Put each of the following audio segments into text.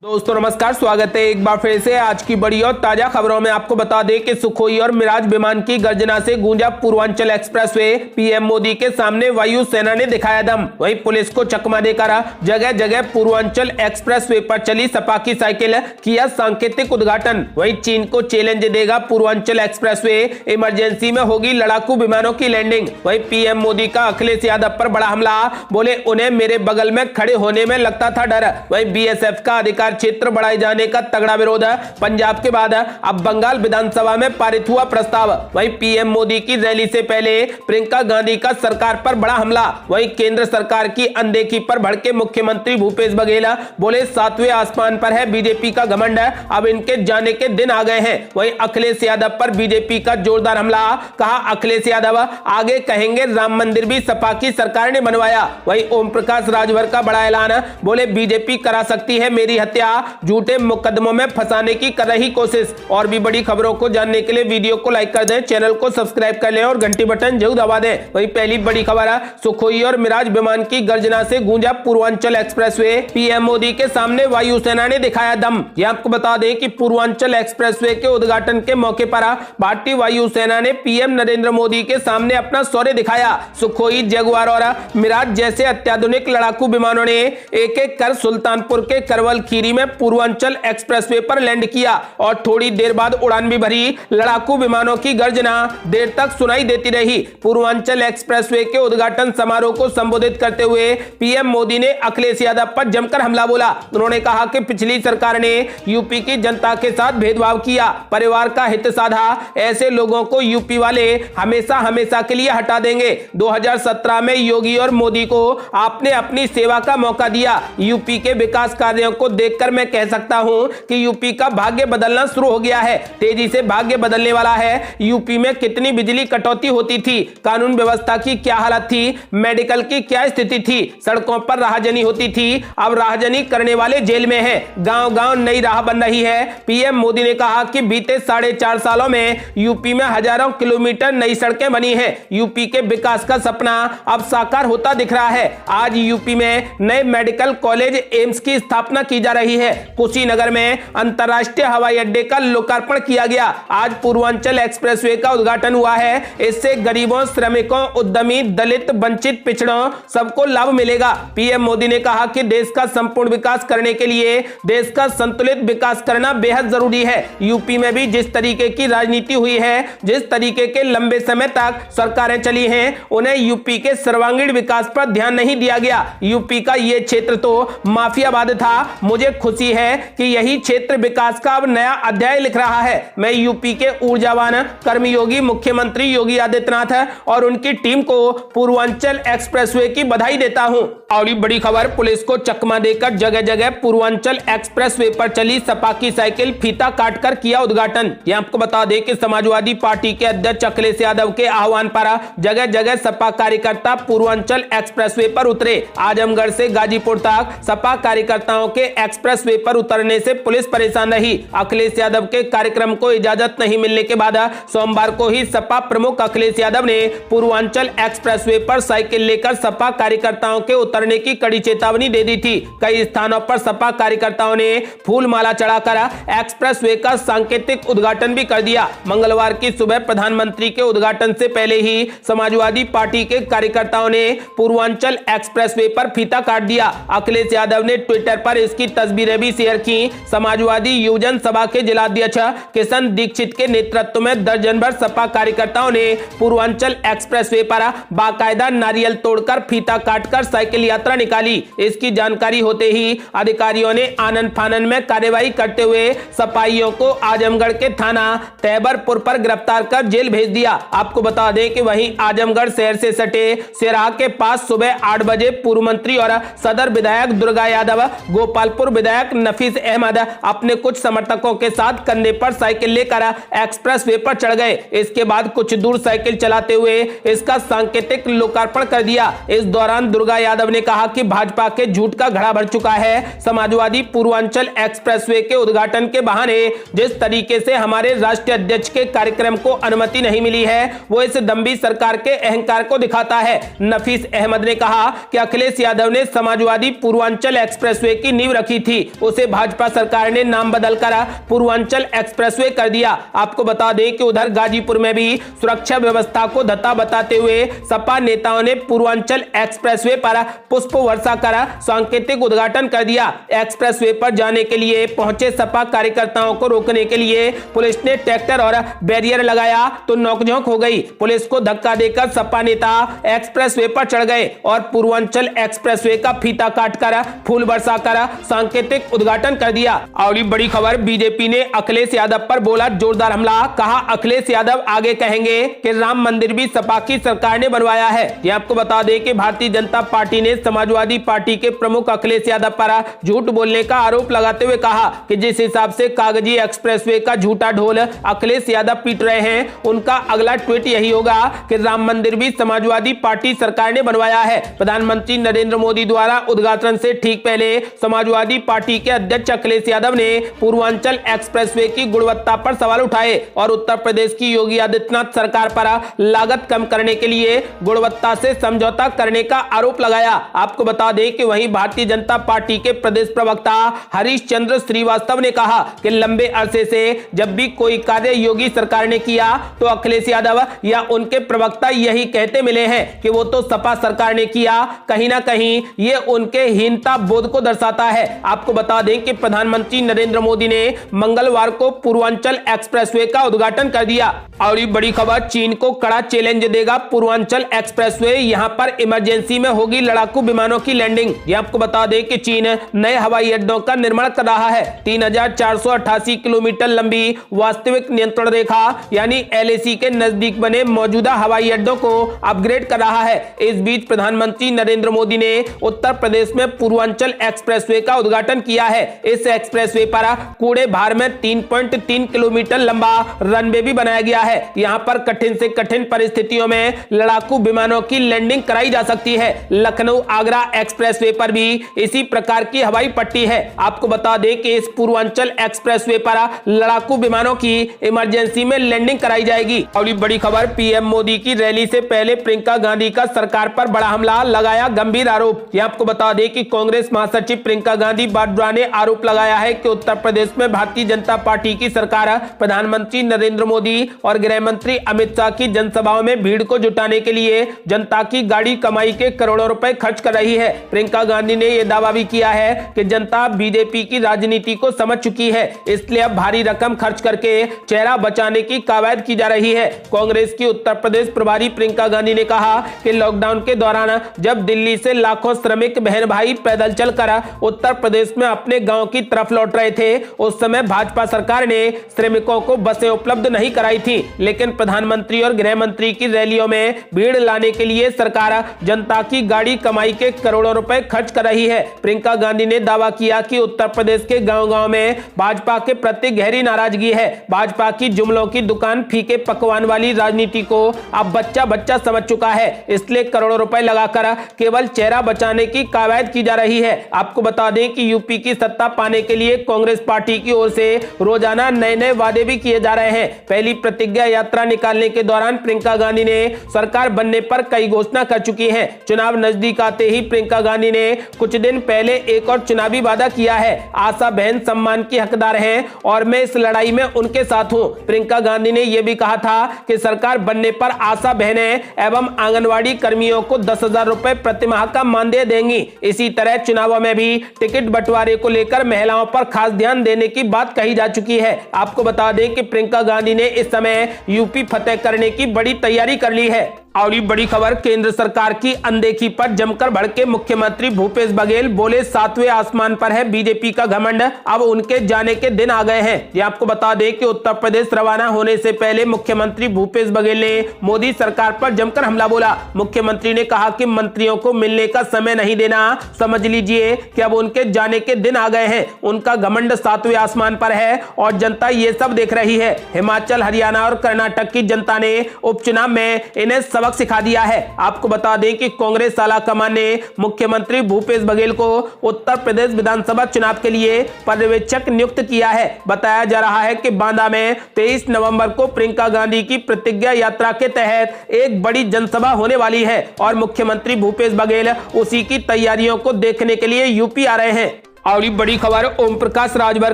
दोस्तों नमस्कार, स्वागत है एक बार फिर से आज की बड़ी और ताजा खबरों में। आपको बता दें कि सुखोई और मिराज विमान की गर्जना से गूंजा पूर्वांचल एक्सप्रेसवे। पीएम मोदी के सामने वायु सेना ने दिखाया दम। वहीं पुलिस को चकमा देकर जगह जगह पूर्वांचल एक्सप्रेसवे पर चली सपा की साइकिल किया सांकेतिक उद्घाटन। वहीं चीन को चैलेंज देगा पूर्वांचल एक्सप्रेसवे, इमरजेंसी में होगी लड़ाकू विमानों की लैंडिंग। वहीं पीएम मोदी का अखिलेश यादव पर बड़ा हमला, बोले उन्हें मेरे बगल में खड़े होने में लगता था डर। वहीं बीएसएफ का अधिकार क्षेत्र बढ़ाए जाने का तगड़ा विरोध। पंजाब के बाद अब बंगाल विधानसभा में पारित हुआ प्रस्ताव। वहीं पीएम मोदी की रैली से पहले प्रियंका गांधी का सरकार पर बड़ा हमला। वहीं केंद्र सरकार की अनदेखी पर भड़के मुख्यमंत्री भूपेश बघेल, बोले सातवें आसमान पर है बीजेपी का घमंड, अब इनके जाने के दिन आ गए हैं। वहीं अखिलेश यादव पर बीजेपी का जोरदार हमला, कहा अखिलेश यादव आगे कहेंगे राम मंदिर भी सपा की सरकार ने बनवाया। वहीं ओम प्रकाश राजभर का बड़ा ऐलान, बोले बीजेपी करा सकती है मेरी हत्या, झूठे मुकदमों में फंसाने की कर रही कोशिश। और भी बड़ी खबरों को जानने के लिए वीडियो को लाइक कर दें, चैनल को सब्सक्राइब कर लें और घंटी बटन जरूर दबा दें। वहीं पहली बड़ी खबर है, सुखोई और मिराज विमान की गर्जना से गूंजा पूर्वांचल एक्सप्रेसवे। पीएम मोदी के सामने वायुसेना ने दिखाया दम। ये आपको बता दें कि पूर्वांचल एक्सप्रेसवे के उद्घाटन के मौके पर भारतीय वायुसेना ने पीएम नरेंद्र मोदी के सामने अपना शौर्य दिखाया। सुखोई, जगुआर और मिराज जैसे अत्याधुनिक लड़ाकू विमानों ने एक एक कर सुल्तानपुर के करवल खीरी में पूर्वांचल एक्सप्रेसवे पर लैंड किया और थोड़ी देर बाद उड़ान भी भरी। लड़ाकू विमानों की गर्जना देर तक सुनाई देती रही। पूर्वांचल एक्सप्रेसवे के उद्घाटन समारोह को संबोधित करते हुए पीएम मोदी ने अखिलेश यादव पर जमकर हमला बोला। उन्होंने कहा कि पिछली सरकार ने यूपी की जनता के साथ भेदभाव किया, परिवार का हित साधा, ऐसे लोगों को यूपी वाले हमेशा हमेशा के लिए हटा देंगे। 2017 में योगी और मोदी को आपने अपनी सेवा का मौका दिया। यूपी के विकास कार्यों को देखकर मैं कह सकता हूं कि यूपी का भाग्य बदलना शुरू हो गया है, तेजी से भाग्य बदलने वाला है। यूपी में कितनी बिजली कटौती होती थी, कानून व्यवस्था की क्या हालत थी, मेडिकल की क्या स्थिति थी, सड़कों पर राहजनी होती थी, अब राहजनी करने वाले जेल में हैं। गांव गांव नई राह बन रही है। पीएम मोदी ने कहा कि बीते 4.5 सालों में यूपी में हजारों किलोमीटर नई सड़कें बनी हैं। यूपी के विकास का सपना अब साकार होता दिख रहा है। आज यूपी में नए मेडिकल कॉलेज, एम्स की स्थापना की जा रही है। कुशीनगर में अंतरराष्ट्रीय हवाई अड्डे का लोकार्पण किया गया। आज पूर्वांचल एक्सप्रेसवे का उद्घाटन हुआ है। इससे गरीबों, श्रमिकों, उद्यमी, दलित, वंचित, पिछड़ों सबको लाभ मिलेगा। पीएम मोदी ने कहा कि देश का संपूर्ण विकास करने के लिए देश का संतुलित विकास करना बेहद जरूरी है। यूपी में भी जिस तरीके की राजनीति हुई है, जिस तरीके के लंबे समय तक सरकारें चली हैं, उन्हें यूपी के सर्वांगीण विकास पर ध्यान नहीं दिया गया। यूपी का यह क्षेत्र तो माफियावाद था। मुझे खुशी है कि यही क्षेत्र विकास का अब नया अध्याय लिख रहा है। मैं यूपी के ऊर्जावान, कर्मयोगी मुख्यमंत्री योगी आदित्यनाथ और उनकी टीम को पूर्वांचल एक्सप्रेसवे की बधाई देता हूं। और ये बड़ी खबर, पुलिस को चकमा देकर जगह जगह पूर्वांचल एक्सप्रेसवे पर चली सपा की साइकिल फीता काटकर किया उद्घाटन। यह आपको बता दें कि समाजवादी पार्टी के अध्यक्ष अखिलेश यादव के आह्वान पर जगह जगह सपा कार्यकर्ता पूर्वांचल एक्सप्रेसवे पर उतरे। आजमगढ़ से गाजीपुर तक सपा कार्यकर्ताओं के एक्सप्रेसवे पर उतरने से पुलिस परेशान रही। अखिलेश यादव के कार्यक्रम को इजाजत नहीं मिलने के बाद सोमवार को ही सपा प्रमुख अखिलेश यादव ने पूर्वांचल एक्सप्रेसवे पर साइकिल लेकर सपा कार्यकर्ताओं के उतरने की कड़ी चेतावनी दे दी थी। कई स्थानों पर सपा कार्यकर्ताओं ने फूल माला चढ़ाकर एक्सप्रेसवे का सांकेतिक उद्घाटन भी कर दिया। मंगलवार की सुबह प्रधानमंत्री के उद्घाटन से पहले ही समाजवादी पार्टी के कार्यकर्ताओं ने पूर्वांचल एक्सप्रेसवे पर फीता काट दिया। अखिलेश यादव ने ट्विटर पर इसकी तस्वीरें भी शेयर की। समाजवादी युवजन सभा के जिलाध्यक्ष किशन दीक्षित के नेतृत्व में दर्जन भर सपा कार्यकर्ताओं ने पूर्वांचल एक्सप्रेसवे पर बाकायदा नारियल तोड़कर फीता काटकर साइकिल यात्रा निकाली। इसकी जानकारी होते ही अधिकारियों ने आनन फानन में कार्रवाई करते हुए सपाइयों को आजमगढ़ के थाना तैबरपुर पर गिरफ्तार कर जेल भेज दिया। आपको बता दें कि वहीं आजमगढ़ शहर से सटे सिराहा के पास सुबह 8 बजे पूर्व मंत्री और सदर विधायक दुर्गा यादव, गोपालपुर विधायक नफीस अहमद अपने कुछ समर्थकों के साथ कंधे पर साइकिल लेकर एक्सप्रेसवे पर चढ़ गए। इसके बाद कुछ दूर साइकिल चलाते हुए इसका सांकेतिक लोकार्पण कर दिया। इस दौरान दुर्गा यादव ने कहा कि भाजपा के झूठ का घड़ा भर चुका है। समाजवादी पूर्वांचल एक्सप्रेसवे के उद्घाटन के बहाने जिस तरीके से हमारे राष्ट्रीय अध्यक्ष के कार्यक्रम को अनुमति नहीं मिली है, वो इस दम्भी सरकार के अहंकार को दिखाता है। नफीस अहमद ने कहा कि अखिलेश यादव ने समाजवादी पूर्वांचल एक्सप्रेसवे की नींव रखी थी। थी उसे भाजपा सरकार ने नाम बदलकर पूर्वांचल एक्सप्रेसवे कर दिया। आपको बता दें कि उधर गाजीपुर में भी सुरक्षा व्यवस्था को धत्ता बताते हुए सपा नेताओं ने पूर्वांचल एक्सप्रेसवे पर पुष्प वर्षा कर सांकेतिक उद्घाटन कर दिया। एक्सप्रेसवे पर जाने के लिए पहुंचे सपा कार्यकर्ताओं को रोकने के लिए पुलिस ने ट्रैक्टर और बैरियर लगाया तो नोकझोंक हो गई। पुलिस को धक्का देकर सपा नेता एक्सप्रेसवे पर चढ़ गए और पूर्वांचल एक्सप्रेसवे का फीता काटकर फूल बरसाकर सांकेतिक उद्घाटन कर दिया। और बड़ी खबर, बीजेपी ने अखिलेश यादव पर बोला जोरदार हमला। कहा अखिलेश यादव आगे कहेंगे कि राम मंदिर भी सपा की सरकार ने बनवाया है। ये आपको बता दें कि भारतीय जनता पार्टी ने समाजवादी पार्टी के प्रमुख अखिलेश यादव पर झूठ बोलने का आरोप लगाते हुए कहा कि जिस हिसाब से कागजी एक्सप्रेसवे का झूठा ढोल अखिलेश यादव पीट रहे हैं, उनका अगला ट्वीट यही होगा कि राम मंदिर भी समाजवादी पार्टी सरकार ने बनवाया है। प्रधानमंत्री नरेंद्र मोदी द्वारा उद्घाटन से ठीक पहले समाजवादी पार्टी के अध्यक्ष अखिलेश यादव ने पूर्वांचल एक्सप्रेसवे की गुणवत्ता पर सवाल उठाए और उत्तर प्रदेश की योगी आदित्यनाथ सरकार पर लागत कम करने के लिए गुणवत्ता से समझौता करने का आरोप लगाया। आपको बता दें कि वहीं भारतीय जनता पार्टी के प्रदेश प्रवक्ता हरीश चंद्र श्रीवास्तव ने कहा कि लंबे अरसे से जब भी कोई कार्य योगी सरकार ने किया तो अखिलेश यादव या उनके प्रवक्ता यही कहते मिले हैं कि वो तो सपा सरकार ने किया। कहीं ना कहीं ये उनके हीनता बोध को दर्शाता है। आपको बता दें कि प्रधानमंत्री नरेंद्र मोदी ने मंगलवार को पूर्वांचल एक्सप्रेसवे का उद्घाटन कर दिया। और ये बड़ी खबर, चीन को कड़ा चैलेंज देगा पूर्वांचल एक्सप्रेसवे। यहां पर इमरजेंसी में होगी लड़ाकू विमानों की लैंडिंग। ये आपको बता दें कि चीन नए हवाई अड्डों का निर्माण कर रहा है। 3488 किलोमीटर लंबी वास्तविक नियंत्रण रेखा यानी LAC के नजदीक बने मौजूदा हवाई अड्डों को अपग्रेड कर रहा है। इस बीच प्रधानमंत्री नरेंद्र मोदी ने उत्तर प्रदेश में पूर्वांचल एक्सप्रेसवे का उद्घाटन किया है। इस एक्सप्रेसवे पर कूड़े भार में 3.3 किलोमीटर लंबा रनवे भी बनाया गया है। यहां पर कठिन से कठिन परिस्थितियों में लड़ाकू विमानों की लैंडिंग कराई जा सकती है। लखनऊ आगरा एक्सप्रेसवे पर भी इसी प्रकार की हवाई पट्टी है। आपको बता दें कि इस पूर्वांचल एक्सप्रेसवे पर लड़ाकू विमानों की इमरजेंसी में लैंडिंग कराई जाएगी। और ये बड़ी खबर, पीएम मोदी की रैली से पहले प्रियंका गांधी का सरकार पर बड़ा हमला, लगाया गंभीर आरोप। ये आपको बता दें कि कांग्रेस महासचिव प्रियंका गांधी वाड्रा ने आरोप लगाया है कि उत्तर प्रदेश में भारतीय जनता पार्टी की सरकार प्रधानमंत्री नरेंद्र मोदी और गृह मंत्री अमित शाह की जनसभाओं में भीड़ को जुटाने के लिए जनता की गाड़ी कमाई के करोड़ों रुपए खर्च कर रही है। प्रियंका गांधी ने यह दावा भी किया है कि जनता बीजेपी की राजनीति को समझ चुकी है, इसलिए अब भारी रकम खर्च करके चेहरा बचाने की कवायद की जा रही है। कांग्रेस की उत्तर प्रदेश प्रभारी प्रियंका गांधी ने कहा कि लॉकडाउन के दौरान जब दिल्ली से लाखों श्रमिक बहन भाई पैदल चलकर उत्तर प्रदेश में अपने गांव की तरफ लौट रहे थे, उस समय भाजपा सरकार ने श्रमिकों को बसें उपलब्ध नहीं कराई थी। लेकिन प्रधानमंत्री और गृह मंत्री की रैलियों में भीड़ लाने के लिए सरकार जनता की गाड़ी कमाई के करोड़ों रुपए खर्च कर रही है। प्रियंका गांधी ने दावा किया कि उत्तर प्रदेश के गांव-गांव में भाजपा के प्रति गहरी नाराजगी है। भाजपा की जुमलों की दुकान फीके पकवान वाली राजनीति को अब बच्चा बच्चा समझ चुका है, इसलिए करोड़ों रुपए लगाकर केवल चेहरा बचाने की कवायद की जा रही है। आपको बता दें कि यूपी की सत्ता पाने के लिए कांग्रेस पार्टी की ओर से रोजाना नए नए वादे भी किए जा रहे हैं। पहली प्रतिज्ञा यात्रा निकालने के दौरान प्रियंका गांधी ने सरकार बनने पर कई घोषणा कर चुकी हैं। चुनाव नजदीक आते ही प्रियंका गांधी ने कुछ दिन पहले एक और चुनावी वादा किया है। आशा बहन सम्मान की हकदार हैं और मैं इस लड़ाई में उनके साथ हूं। प्रियंका गांधी ने यह भी कहा था कि सरकार बनने पर आशा बहनें एवं आंगनवाड़ी कर्मियों को 10,000 रुपए प्रतिमाह का मानदेय देंगी। इसी तरह चुनावों में भी टिकट बंटवारे को लेकर महिलाओं पर खास ध्यान देने की बात कही जा चुकी है। आपको बता दें कि प्रियंका गांधी ने इस समय यूपी फतेह करने की बड़ी तैयारी कर ली है। और ये बड़ी खबर, केंद्र सरकार की अनदेखी पर जमकर भड़के मुख्यमंत्री भूपेश बघेल, बोले 7वें आसमान पर है बीजेपी का घमंड, अब उनके जाने के दिन आ गए हैं। ये आपको बता दें कि उत्तर प्रदेश रवाना होने से पहले मुख्यमंत्री भूपेश बघेल ने मोदी सरकार पर जमकर हमला बोला। मुख्यमंत्री ने कहा कि मंत्रियों को मिलने का समय नहीं देना, समझ लीजिए कि अब उनके जाने के दिन आ गए हैं। उनका घमंड 7वें आसमान पर है और जनता ये सब देख रही है। हिमाचल, हरियाणा और कर्नाटक की जनता ने उपचुनाव में इन्हें सबक सिखा दिया है। आपको बता दें कि कांग्रेस आलाकमान ने मुख्यमंत्री भूपेश बघेल को उत्तर प्रदेश विधानसभा चुनाव के लिए पर्यवेक्षक नियुक्त किया है। बताया जा रहा है कि बांदा में 23 नवंबर को प्रियंका गांधी की प्रतिज्ञा यात्रा के तहत एक बड़ी जनसभा होने वाली है और मुख्यमंत्री भूपेश बघेल उसी की तैयारियों को देखने के लिए यूपी आ रहे हैं। और बड़ी खबर, ओम प्रकाश राजभर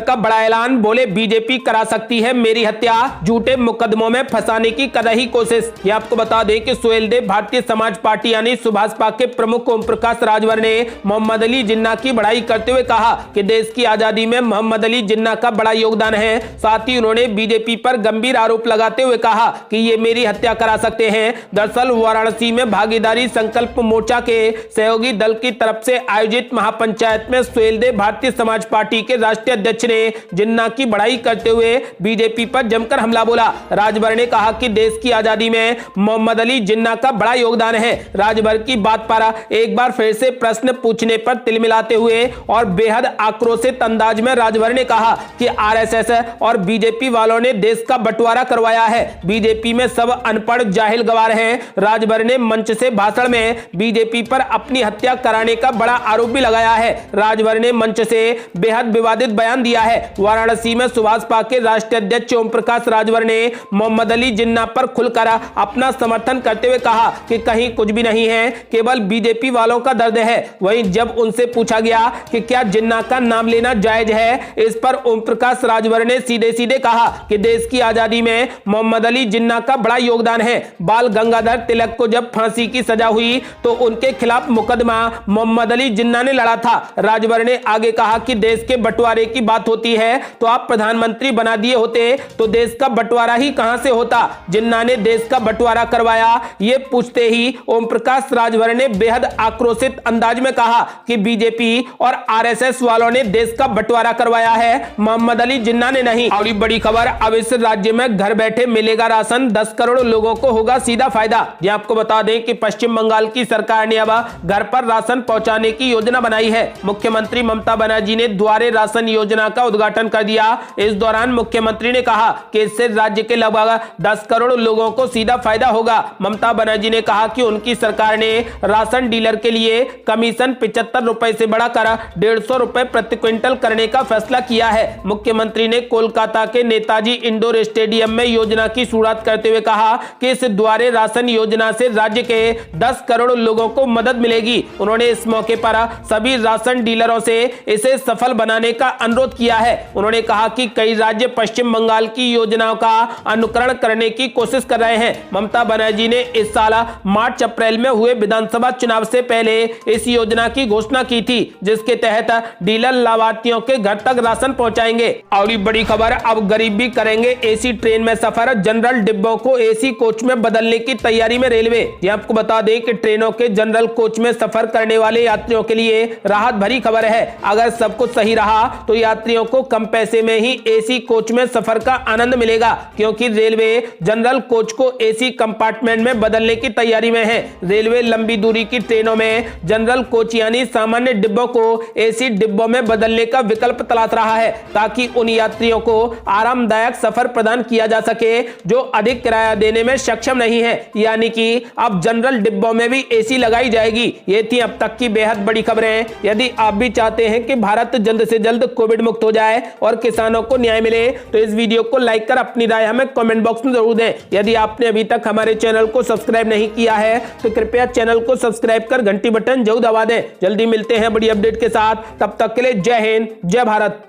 का बड़ा ऐलान, बोले बीजेपी करा सकती है मेरी हत्या, झूठे मुकदमों में फंसाने की कर रही कोशिश। ये आपको बता दें कि सुहेलदेव भारतीय समाज पार्टी यानी सुभाषपा के प्रमुख ओम प्रकाश राजभर ने मोहम्मद अली जिन्ना की बड़ाई करते हुए कहा कि देश की आजादी में मोहम्मद अली जिन्ना का बड़ा योगदान है। साथ ही उन्होंने बीजेपी पर गंभीर आरोप लगाते हुए कहा कि ये मेरी हत्या करा सकते हैं। दरअसल वाराणसी में भागीदारी संकल्प मोर्चा के सहयोगी दल की तरफ से आयोजित महापंचायत में सुहेलदेव भारतीय समाज पार्टी के राष्ट्रीय अध्यक्ष ने जिन्ना की बड़ाई करते हुए बीजेपी पर जमकर हमला बोला। राजभर ने कहा कि देश की आजादी में मोहम्मद अली जिन्ना का बड़ा योगदान है। राजभर की बात पर एक बार फिर से प्रश्न पूछने पर तिलमिलाते हुए और बेहद आक्रोशित अंदाज में राजभर ने कहा कि आरएसएस और बीजेपी वालों ने देश का बंटवारा करवाया है, बीजेपी में सब अनपढ़ जाहिल गवार हैं। राजभर ने मंच से भाषण में बीजेपी पर अपनी हत्या कराने का बड़ा आरोप भी लगाया है। राजभर ने मंच से बेहद विवादित बयान दिया है। वाराणसी में सुभाषपा के राष्ट्रीय अध्यक्ष ओम प्रकाश राजभर ने मोहम्मद अली जिन्ना पर खुलकर अपना समर्थन करते हुए कहा कि कहीं कुछ भी नहीं है, केवल बीजेपी वालों का दर्द है। वहीं जब उनसे पूछा गया कि क्या जिन्ना का नाम लेना जायज है, इस पर ओम प्रकाश राजभर ने सीधे सीधे कहा कि देश की आजादी में मोहम्मद अली जिन्ना का बड़ा योगदान है। बाल गंगाधर तिलक को जब फांसी की सजा हुई तो उनके खिलाफ मुकदमा मोहम्मद अली जिन्ना ने लड़ा था। राजभर ने आगे कहा कि देश के बंटवारे की बात होती है तो आप प्रधानमंत्री बना दिए होते तो देश का बंटवारा ही कहां से होता, जिन्ना ने देश का बंटवारा करवाया। ये पूछते ही ओम प्रकाश राजभर ने बेहद आक्रोशित अंदाज में कहा कि बीजेपी और आरएसएस वालों ने देश का बंटवारा करवाया है, मोहम्मद अली जिन्ना ने नहीं। और बड़ी खबर, अब इस राज्य में घर बैठे मिलेगा राशन, 10 करोड़ लोगों को होगा सीधा फायदा। ये आपको बता दें कि पश्चिम बंगाल की सरकार ने अब घर पर राशन पहुंचाने की योजना बनाई है। मुख्यमंत्री ममता बनर्जी ने द्वारे राशन योजना का उद्घाटन कर दिया। इस दौरान मुख्यमंत्री ने कहा कि इससे राज्य के लगभग 10 करोड़ लोगों को सीधा फायदा होगा। ममता बनर्जी ने कहा कि उनकी सरकार ने राशन डीलर के लिए कमीशन 75 रुपए से बढ़ाकर 150 रुपए प्रति क्विंटल करने का फैसला किया है। मुख्यमंत्री ने कोलकाता के नेताजी इंडोर स्टेडियम में योजना की शुरुआत करते हुए कहा कि इस द्वारे राशन योजना से राज्य के 10 करोड़ लोगों को मदद मिलेगी। उन्होंने इस मौके पर सभी राशन डीलरों से इसे सफल बनाने का अनुरोध किया है। उन्होंने कहा कि कई राज्य पश्चिम बंगाल की योजनाओं का अनुकरण करने की कोशिश कर रहे हैं। ममता बनर्जी ने इस साल मार्च अप्रैल में हुए विधानसभा चुनाव से पहले इस योजना की घोषणा की थी, जिसके तहत डीलर लाभार्थियों के घर तक राशन पहुंचाएंगे। और बड़ी खबर, अब गरीब भी करेंगे एसी ट्रेन में सफर, जनरल डिब्बों को एसी कोच में बदलने की तैयारी में रेलवे। ये आपको बता दें कि ट्रेनों के जनरल कोच में सफर करने वाले यात्रियों के लिए राहत भरी खबर है। अगर सब कुछ सही रहा तो यात्रियों को कम पैसे में ही एसी कोच में सफर का आनंद मिलेगा, क्योंकि रेलवे जनरल कोच को एसी कंपार्टमेंट में बदलने की तैयारी में है। रेलवे लंबी दूरी की ट्रेनों में जनरल कोच यानी सामान्य डिब्बों को एसी डिब्बों में बदलने का विकल्प तलाश रहा है, ताकि उन यात्रियों को आरामदायक सफर प्रदान किया जा सके जो अधिक किराया देने में सक्षम नहीं है। यानी कि अब जनरल डिब्बों में भी एसी लगाई जाएगी। ये थी अब तक की बेहद बड़ी खबरें। यदि आप भी चाहते हैं कि भारत जल्द से जल्द कोविड मुक्त हो जाए और किसानों को न्याय मिले तो इस वीडियो को लाइक कर अपनी राय हमें कमेंट बॉक्स में जरूर दें। यदि आपने अभी तक हमारे चैनल को सब्सक्राइब नहीं किया है तो कृपया चैनल को सब्सक्राइब कर घंटी बटन जरूर दबा दें। जल्दी मिलते हैं बड़ी अपडेट के साथ, तब तक के लिए जय हिंद, जय भारत।